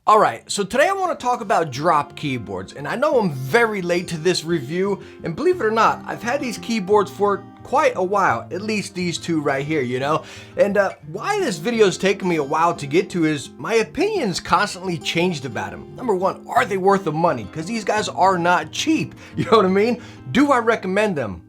All right, so today I want to talk about drop keyboards, and I know I'm very late to this review, and believe it or not, I've had these keyboards for quite a while, at least these two right here, you know? And why this video's taken me a while to get to is my opinions constantly changed about them. Number one, are they worth the money? Because these guys are not cheap, you know what I mean? Do I recommend them?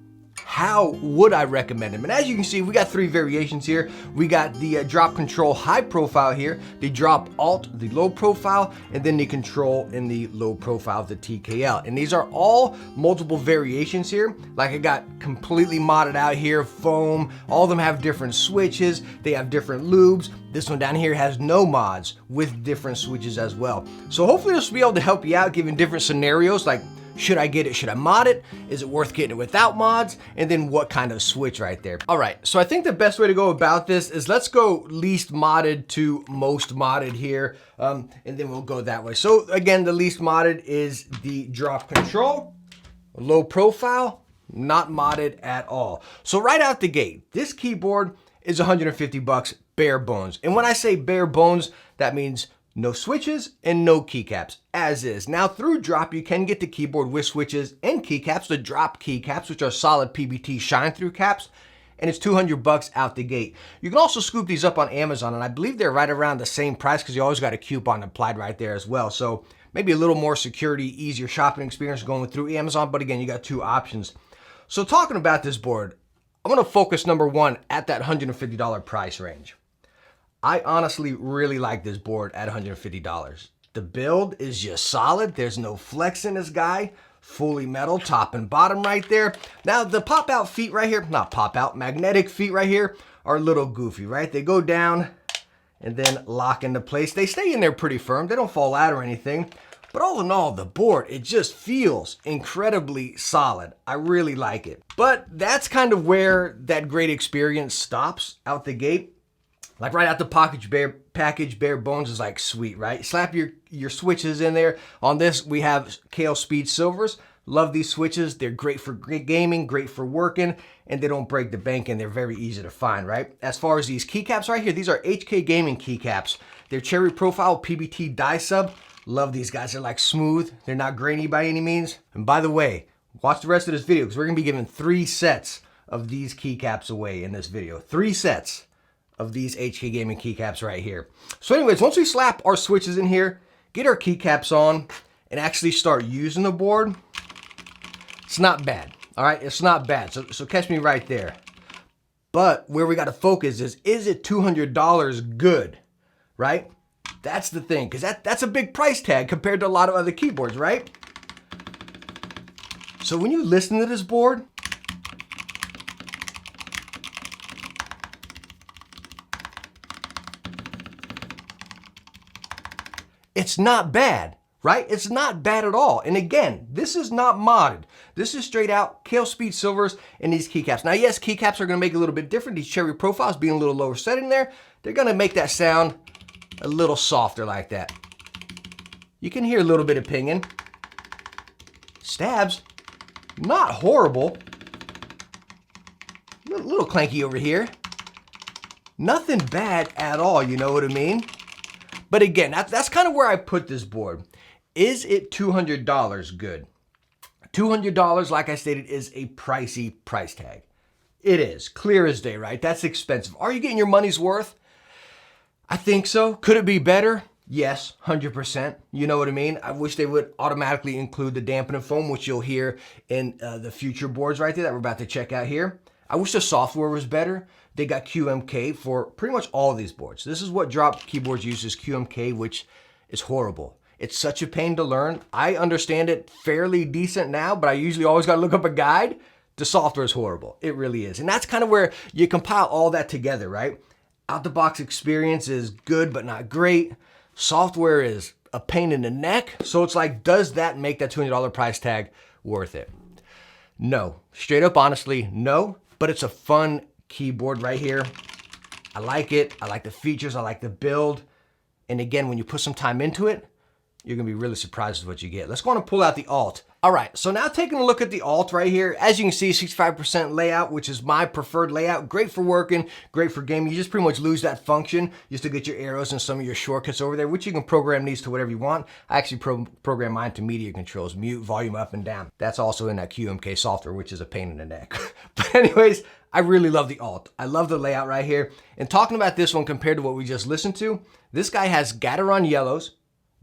How would I recommend them? And as you can see, we got three variations here. We got the drop control high profile here, the drop alt, the low profile, and then the control in the low profile, the TKL. And these are all multiple variations here. Like I got completely modded out here, foam, all of them have different switches, they have different lubes. This one down here has no mods with different switches as well. So hopefully this will be able to help you out, giving different scenarios like, should I get it? Should I mod it? Is it worth getting it without mods? And then what kind of switch right there? All right, so I think the best way to go about this is let's go least modded to most modded here, and then we'll go that way. So again, the least modded is the drop control, low profile, not modded at all. So right out the gate, this keyboard is 150 bucks bare bones. And when I say bare bones, that means no switches and no keycaps, as is. Now through drop, you can get the keyboard with switches and keycaps, the drop keycaps, which are solid PBT shine through caps, and it's 200 bucks out the gate. You can also scoop these up on Amazon, and I believe they're right around the same price because you always got a coupon applied right there as well. So maybe a little more security, easier shopping experience going through Amazon, but again, you got two options. So talking about this board, I'm gonna focus number one at that $150 price range. I honestly really like this board at $150. The build is just solid. There's no flex in this guy. Fully metal, top and bottom right there. Now the pop out feet right here, not pop out, magnetic feet right here are a little goofy, right? They go down and then lock into place. They stay in there pretty firm. They don't fall out or anything. But all in all, the board, it just feels incredibly solid. I really like it. But that's kind of where that great experience stops out the gate. Like right out the package, bare bones is like sweet, right? Slap your switches in there. On this, we have Kale Speed Silvers. Love these switches. They're great for gaming, great for working, and they don't break the bank, and they're very easy to find, right? As far as these keycaps right here, these are HK Gaming keycaps. They're Cherry Profile PBT die sub. Love these guys. They're like smooth. They're not grainy by any means. And by the way, watch the rest of this video because we're going to be giving 3 sets of these keycaps away in this video. 3 sets of these HK Gaming keycaps right here. So anyways, once we slap our switches in here, get our keycaps on, and actually start using the board, it's not bad, all right? It's not bad, so catch me right there. But where we gotta focus is it $200 good, right? That's the thing, because that's a big price tag compared to a lot of other keyboards, right? So when you listen to this board, it's not bad, right? It's not bad at all. And again, this is not modded. This is straight out Kale Speed Silvers and these keycaps. Now, yes, keycaps are gonna make it a little bit different. These Cherry Profiles being a little lower setting there, they're gonna make that sound a little softer like that. You can hear a little bit of pinging. Stabs, not horrible. A little clanky over here. Nothing bad at all, you know what I mean? But again, that's kind of where I put this board. Is it $200 good? $200, like I stated, is a pricey price tag. It is, clear as day, right? That's expensive. Are you getting your money's worth? I think so. Could it be better? Yes, 100%. You know what I mean? I wish they would automatically include the dampening foam, which you'll hear in the future boards right there that we're about to check out here. I wish the software was better. They got QMK for pretty much all of these boards. This is what drop keyboards uses, QMK, which is horrible. It's such a pain to learn. I understand it fairly decent now, but I usually always got to look up a guide. The software is horrible. It really is. And that's kind of where you compile all that together, right? Out the box experience is good, but not great. Software is a pain in the neck. So it's like, does that make that $200 price tag worth it? No. Straight up, honestly, no. But it's a fun keyboard right here. I like it. I like the features. I like the build. And again, when you put some time into it, you're gonna be really surprised with what you get. Let's go on and pull out the alt. All All right, so now taking a look at the alt right here, as you can see, 65% layout, which is my preferred layout. Great for working, great for gaming. You just pretty much lose that function. You still get your arrows and some of your shortcuts over there, which you can program these to whatever you want. I actually program mine to media controls, mute, volume up and down. That's also in that QMK software, which is a pain in the neck. But anyways, I really love the alt. I love the layout right here. And talking about this one compared to what we just listened to, this guy has Gateron yellows,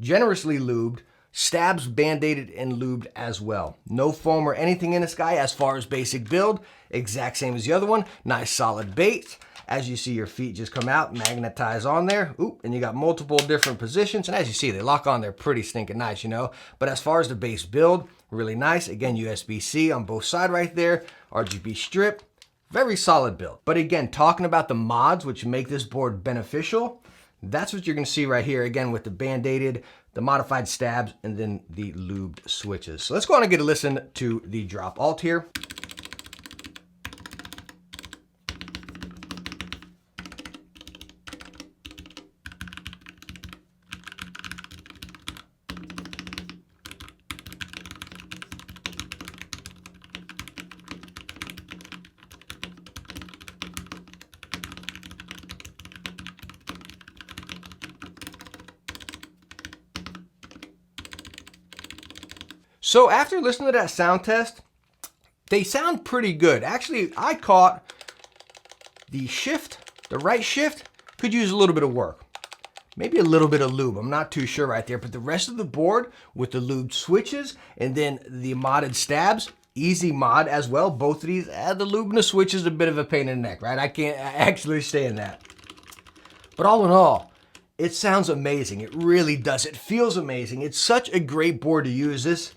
generously lubed, stabs band-aided and lubed as well. No foam or anything in this guy as far as basic build. Exact same as the other one. Nice solid bait. As you see, your feet just come out, magnetize on there. Oop, and you got multiple different positions. And as you see, they lock on there pretty stinking nice, you know. But as far as the base build, really nice. Again, USB-C on both sides right there. RGB strip. Very solid build. But again, talking about the mods which make this board beneficial, that's what you're going to see right here, again, with the band-aided, the modified stabs, and then the lubed switches. So let's go on and get a listen to the drop alt here. So after listening to that sound test, they sound pretty good. Actually, I caught the shift, the right shift, could use a little bit of work. Maybe a little bit of lube, I'm not too sure right there. But the rest of the board with the lubed switches and then the modded stabs, easy mod as well. Both of these, the lube and the switch is a bit of a pain in the neck, right? I can't actually stand that. But all in all, it sounds amazing. It really does. It feels amazing. It's such a great board to use. This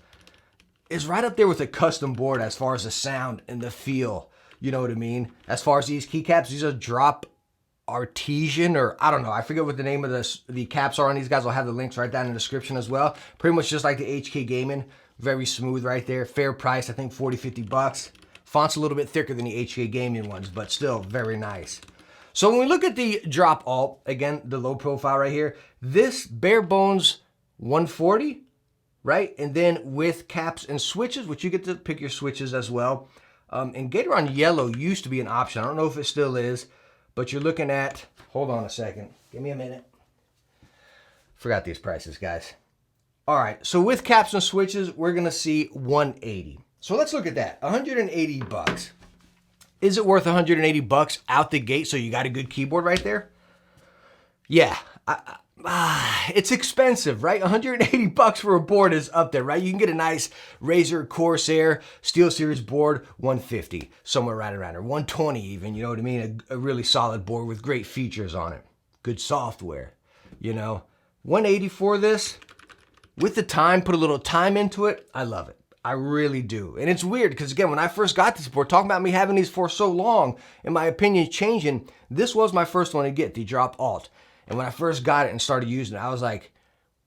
is right up there with a custom board as far as the sound and the feel. You know what I mean? As far as these keycaps, these are drop artesian, or I don't know. I forget what the name of the caps are on these guys. I'll have the links right down in the description as well. Pretty much just like the HK Gaming. Very smooth right there. Fair price, I think 40, 50 bucks. Font's a little bit thicker than the HK Gaming ones, but still very nice. So when we look at the drop alt, again, the low profile right here, this bare bones 140, right? And then with caps and switches, which you get to pick your switches as well. And Gateron yellow used to be an option. I don't know if it still is, but you're looking at, hold on a second. Give me a minute. Forgot these prices, guys. All right, so with caps and switches, we're gonna see 180. So let's look at that, 180 bucks. Is it worth 180 bucks out the gate so you got a good keyboard right there? Yeah, it's expensive, right? 180 bucks for a board is up there, right? You can get a nice Razer Corsair SteelSeries board, 150, somewhere right around there, 120 even, you know what I mean? A really solid board with great features on it. Good software, you know? 180 for this, with the time, put a little time into it, I love it. I really do. And it's weird because, again, when I first got this board, talking about me having these for so long, and my opinion changing, this was my first one to get, the drop alt. And when I first got it and started using it, I was like,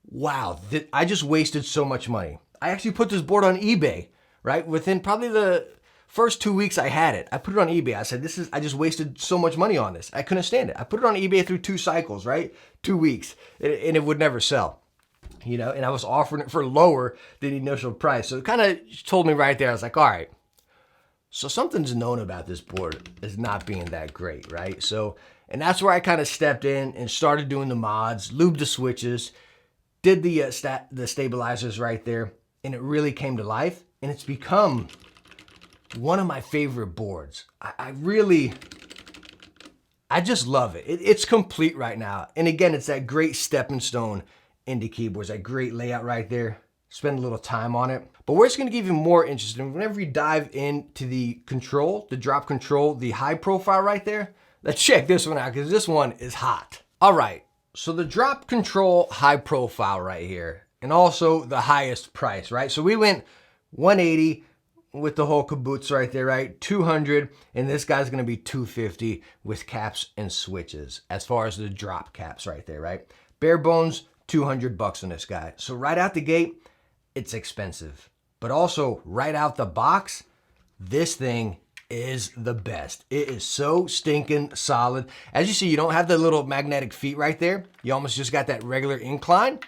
wow, I just wasted so much money. I actually put this board on eBay, right? Within probably the first 2 weeks I had it, I put it on eBay. I said, I just wasted so much money on this. I couldn't stand it. I put it on eBay through 2 cycles, right? 2 weeks, and it would never sell. You know, and I was offering it for lower than the initial price. So it kind of told me right there, I was like, all right, so something's known about this board as not being that great, right? So, and that's where I kind of stepped in and started doing the mods, lubed the switches, did the stabilizers right there, and it really came to life. And it's become one of my favorite boards. I just love it. It's complete right now. And again, it's that great stepping stone into keyboards, that great layout right there. Spend a little time on it. But where it's gonna get even more interesting, whenever you dive into the control, the drop control, the high profile right there, let's check this one out because this one is hot. All right, so the drop control high profile right here, and also the highest price, right? So we went 180 with the whole caboose right there, right? 200, and this guy's gonna be 250 with caps and switches as far as the drop caps right there, right? Bare bones, 200 bucks on this guy. So right out the gate, it's expensive. But also right out the box, this thing is the best. It is so stinking solid. As you see, you don't have the little magnetic feet right there. You almost just got that regular incline.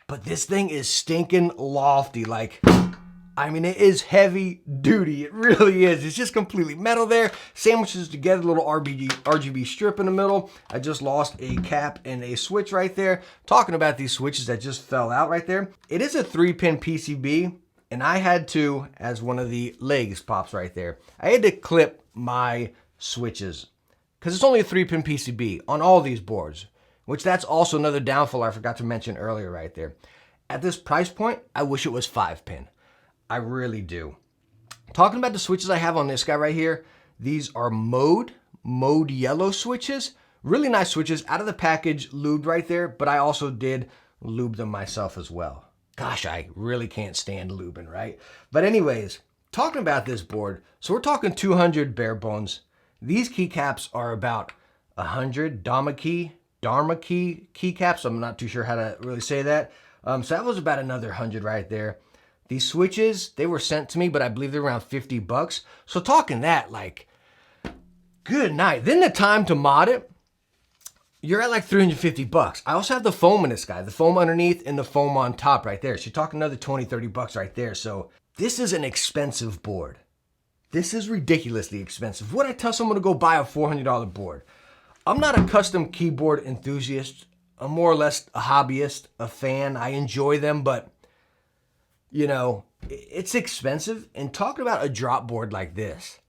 But this thing is stinking lofty. Like, I mean, it is heavy duty. It really is. It's just completely metal there. Sandwiches together, little RGB strip in the middle. I just lost a cap and a switch right there. Talking about these switches that just fell out right there. It is a 3-pin PCB, and I had to, as one of the legs pops right there, I had to clip my switches because it's only a 3-pin PCB on all these boards, which that's also another downfall I forgot to mention earlier right there. At this price point, I wish it was 5-pin. I really do. Talking about the switches I have on this guy right here, these are mode yellow switches. Really nice switches, out of the package, lubed right there, but I also did lube them myself as well. Gosh, I really can't stand lubing, right? But anyways, talking about this board, so we're talking 200 bare bones. These keycaps are about 100 Dharma key keycaps. I'm not too sure how to really say that. So that was about another 100 right there. These switches, they were sent to me, but I believe they're around $50. So talking that, like, good night. Then the time to mod it, you're at like $350. I also have the foam in this guy, the foam underneath and the foam on top right there. So you're talking another $20, $30 right there. So this is an expensive board. This is ridiculously expensive. Would I tell someone to go buy a $400 board? I'm not a custom keyboard enthusiast. I'm more or less a hobbyist, a fan. I enjoy them, but you know, it's expensive. And talking about a drop board like this,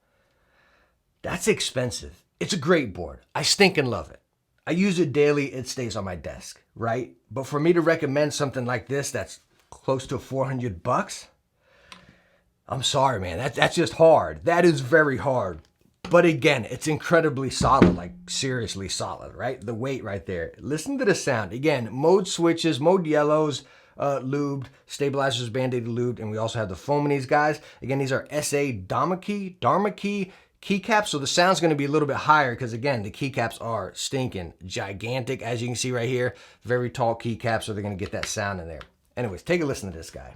that's expensive. It's a great board. I stinking love it. I use it daily. It stays on my desk, right? But for me to recommend something like this that's close to $400, I'm sorry, man. That's just hard. That is very hard. But again, it's incredibly solid, like seriously solid, right? The weight right there. Listen to the sound. Again, mode switches, mode yellows, lubed, stabilizers, band-aid lubed, and we also have the foam in these guys. Again, these are SA Dharma key keycaps, so the sound's going to be a little bit higher because, again, the keycaps are stinking gigantic, as you can see right here. Very tall keycaps, so they're going to get that sound in there. Anyways, take a listen to this guy.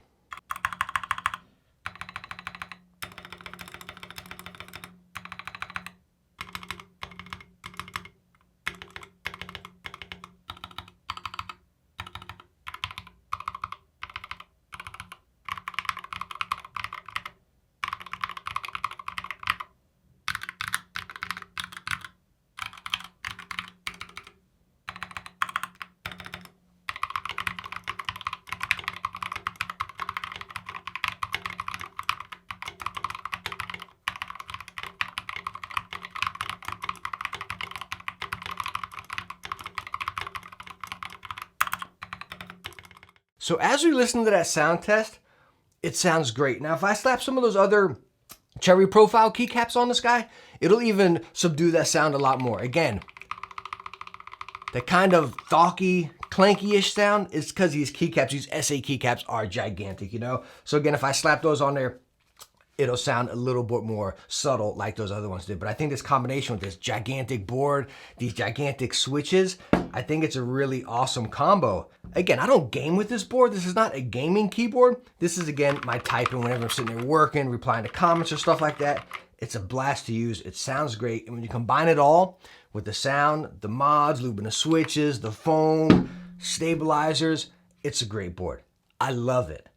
So as we listen to that sound test, it sounds great. Now, if I slap some of those other Cherry Profile keycaps on this guy, it'll even subdue that sound a lot more. Again, the kind of thawky, clanky-ish sound is because these keycaps, these SA keycaps are gigantic, you know? So again, if I slap those on there, it'll sound a little bit more subtle like those other ones did. But I think this combination with this gigantic board, these gigantic switches, I think it's a really awesome combo. Again, I don't game with this board. This is not a gaming keyboard. This is, again, my typing whenever I'm sitting there working, replying to comments or stuff like that. It's a blast to use. It sounds great. And when you combine it all with the sound, the mods, lubing the switches, the foam, stabilizers, it's a great board. I love it.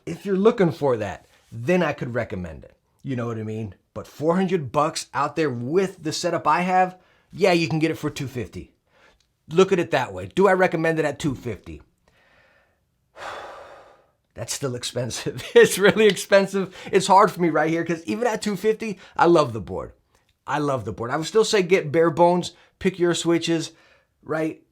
If you're looking for that, then I could recommend it. You know what I mean? But $400 out there with the setup I have, yeah, you can get it for $250. Look at it that way. Do I recommend it at $250? That's still expensive. It's really expensive. It's hard for me right here because even at $250, I love the board. I love the board. I would still say get bare bones, pick your switches, right?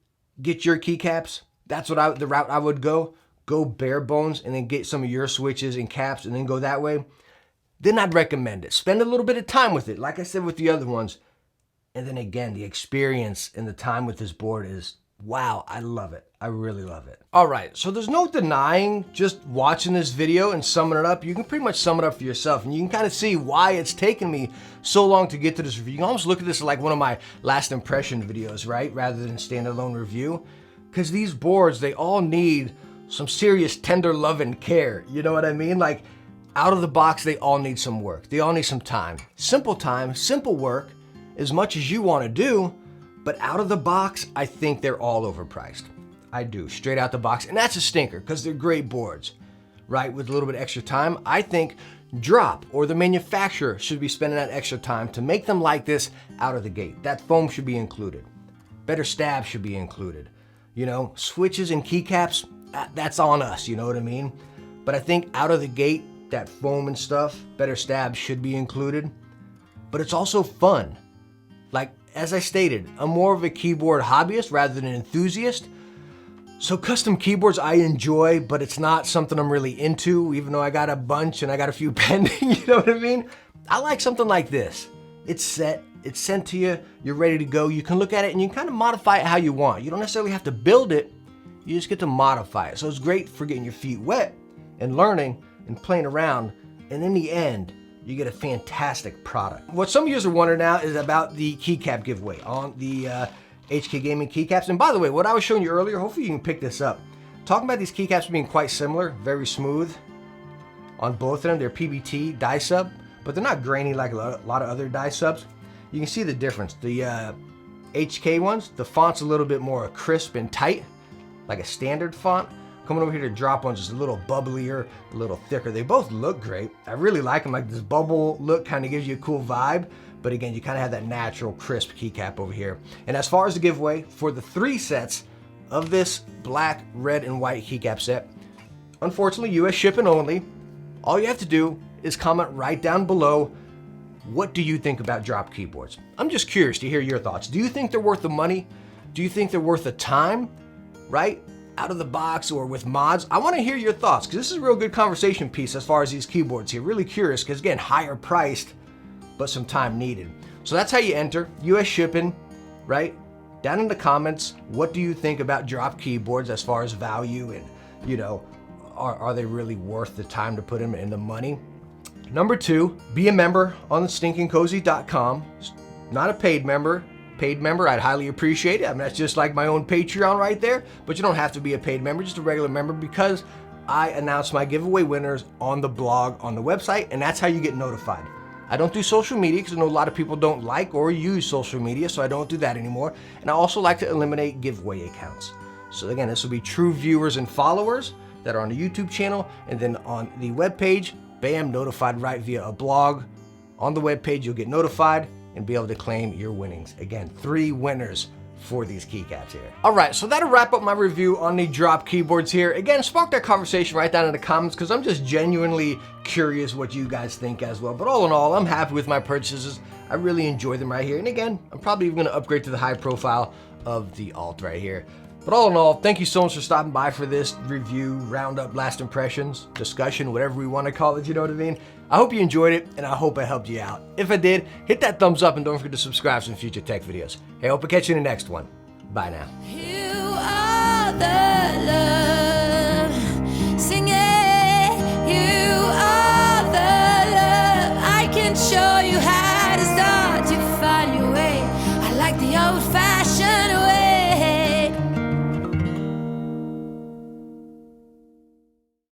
Get your keycaps. That's what the route I would go. Go bare bones and then get some of your switches and caps and then go that way. Then I'd recommend it. Spend a little bit of time with it, like I said with the other ones. And then again, the experience and the time with this board is, wow, I love it. I really love it. All right, so there's no denying just watching this video and summing it up. You can pretty much sum it up for yourself and you can kind of see why it's taken me so long to get to this review. You can almost look at this like one of my last impression videos, right? Rather than standalone review. Because these boards, they all need some serious tender love and care. You know what I mean? Like out of the box, they all need some work. They all need some time, simple work, as much as you want to do, but out of the box, I think they're all overpriced. I do, straight out the box. And that's a stinker because they're great boards. right, with a little bit extra time. I think Drop or the manufacturer should be spending that extra time to make them like this out of the gate. That foam should be included. Better stab should be included. You know, switches and keycaps, that's on us, you know what I mean? But I think out of the gate, that foam and stuff, better stab should be included. But it's also fun. Like, as I stated, I'm more of a keyboard hobbyist rather than an enthusiast. So custom keyboards I enjoy, but it's not something I'm really into, even though I got a bunch and I got a few pending, you know what I mean? I like something like this. It's set, it's sent to you, you're ready to go. You can look at it and you can kind of modify it how you want. You don't necessarily have to build it, you just get to modify it. So it's great for getting your feet wet and learning and playing around. And in the end, you get a fantastic product. What some of you are wondering now is about the keycap giveaway on the HK Gaming keycaps. And by the way, what I was showing you earlier, hopefully you can pick this up. Talking about these keycaps being quite similar, very smooth on both of them. They're PBT die sub, but they're not grainy like a lot of other die subs. You can see the difference. The HK ones, the font's a little bit more crisp and tight, like a standard font. Coming over here to Drop ones is a little bubblier, a little thicker. They both look great. I really like them. Like this bubble look kind of gives you a cool vibe. But again, you kind of have that natural crisp keycap over here. And as far as the giveaway, for the 3 sets of this black, red, and white keycap set, unfortunately, US shipping only. All you have to do is comment right down below, what do you think about Drop keyboards? I'm just curious to hear your thoughts. Do you think they're worth the money? Do you think they're worth the time, right? Out of the box or with mods? I want to hear your thoughts because this is a real good conversation piece as far as these keyboards here. Really curious because again, higher priced, but some time needed. So that's how you enter, US shipping, right? Down in the comments, what do you think about Drop keyboards as far as value and, you know, are they really worth the time to put them in the money? Number 2, be a member on stinkingcozy.com. Not a paid member. Paid member, I'd highly appreciate it. I mean, that's just like my own Patreon right there, but you don't have to be a paid member, just a regular member, because I announce my giveaway winners on the blog, on the website, and that's how you get notified. I don't do social media because I know a lot of people don't like or use social media, so I don't do that anymore. And I also like to eliminate giveaway accounts. So again, this will be true viewers and followers that are on the YouTube channel, and then on the webpage, bam, notified right via a blog. On the webpage, you'll get notified and be able to claim your winnings. Again, 3 winners for these keycaps here. All right, so that'll wrap up my review on the Drop keyboards here. Again, spark that conversation right down in the comments because I'm just genuinely curious what you guys think as well. But all in all, I'm happy with my purchases. I really enjoy them right here. And again, I'm probably even gonna upgrade to the high profile of the alt right here. But all in all, thank you so much for stopping by for this review, roundup, last impressions, discussion, whatever we want to call it, you know what I mean? I hope you enjoyed it, and I hope I helped you out. If I did, hit that thumbs up and don't forget to subscribe for some future tech videos. Hey, I hope to catch you in the next one. Bye now. You are the love.